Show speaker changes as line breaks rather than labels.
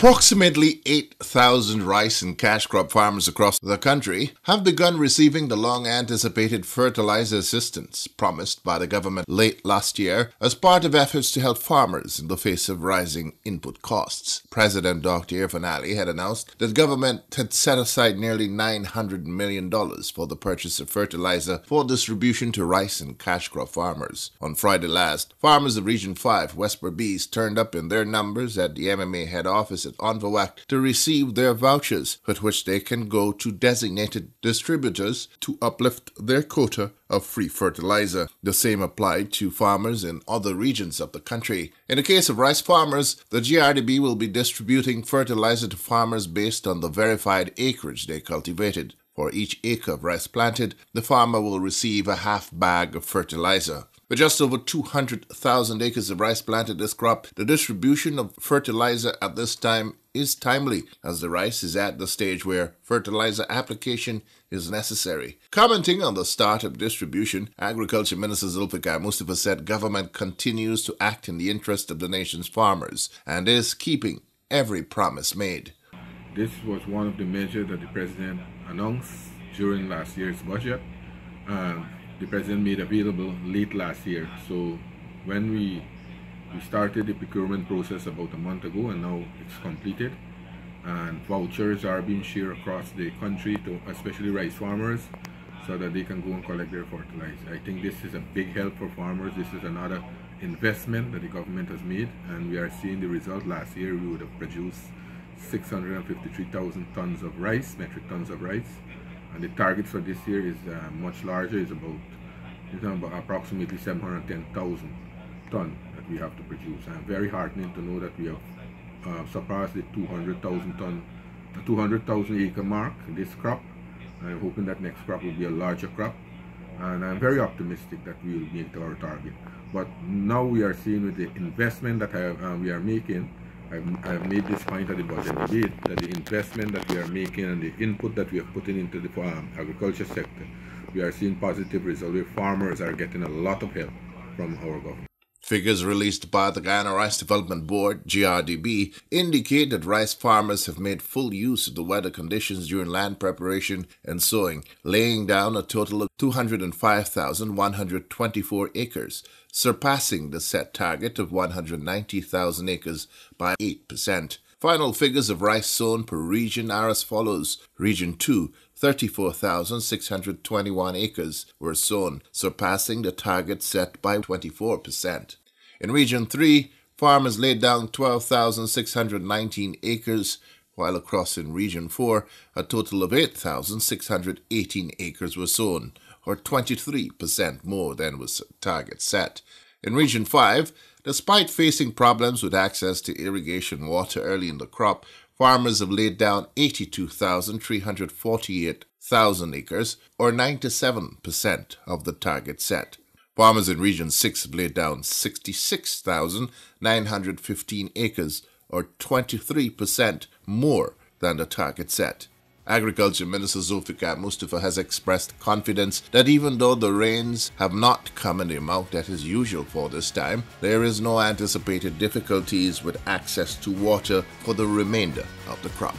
Approximately 8,000 rice and cash crop farmers across the country have begun receiving the long-anticipated fertilizer assistance promised by the government late last year as part of efforts to help farmers in the face of rising input costs. President Dr. Irfan Ali had announced that the government had set aside nearly $900 million for the purchase of fertilizer for distribution to rice and cash crop farmers. On Friday last, farmers of Region 5, West Berbice, turned up in their numbers at the MMA head office at Onvawak to receive their vouchers, with which they can go to designated distributors to uplift their quota of free fertilizer. The same applied to farmers in other regions of the country. In the case of rice farmers, the GRDB will be distributing fertilizer to farmers based on the verified acreage they cultivated. For each acre of rice planted, the farmer will receive a half bag of fertilizer. With just over 200,000 acres of rice planted this crop, the distribution of fertilizer at this time is timely, as the rice is at the stage where fertilizer application is necessary. Commenting on the start of distribution, Agriculture Minister Zulfikar Mustafa said government continues to act in the interest of the nation's farmers and is keeping every promise made.
This was one of the measures that the President announced during last year's budget. The President made available late last year. So when we started the procurement process about a month ago, and now it's completed, and vouchers are being shared across the country to especially rice farmers so that they can go and collect their fertilizer. I think this is a big help for farmers. This is another investment that the government has made, and we are seeing the result. Last year we would have produced 653,000 tons of rice, metric tons of rice, and the target for this year is much larger. It's about approximately 710,000 tons that we have to produce. And very heartening to know that we have surpassed the 200,000 acre mark in this crop. I'm hoping that next crop will be a larger crop, and I'm very optimistic that we will meet our target. But now we are seeing with the investment that we are making, I've made this point at the budget debate, that the investment that we are making and the input that we have put into the agriculture sector, we are seeing positive results where farmers are getting a lot of help from our government.
Figures released by the Guyana Rice Development Board, GRDB, indicate that rice farmers have made full use of the weather conditions during land preparation and sowing, laying down a total of 205,124 acres, surpassing the set target of 190,000 acres by 8%. Final figures of rice sown per region are as follows. Region 2, 34,621 acres were sown, surpassing the target set by 24%. In Region 3, farmers laid down 12,619 acres, while across in Region 4, a total of 8,618 acres were sown, or 23% more than was target set. In Region 5, despite facing problems with access to irrigation water early in the crop, farmers have laid down 82,348 acres, or 97% of the target set. Farmers in Region 6 have laid down 66,915 acres, or 23% more than the target set. Agriculture Minister Zulfikar Mustafa has expressed confidence that even though the rains have not come in the amount that is usual for this time, there is no anticipated difficulties with access to water for the remainder of the crop.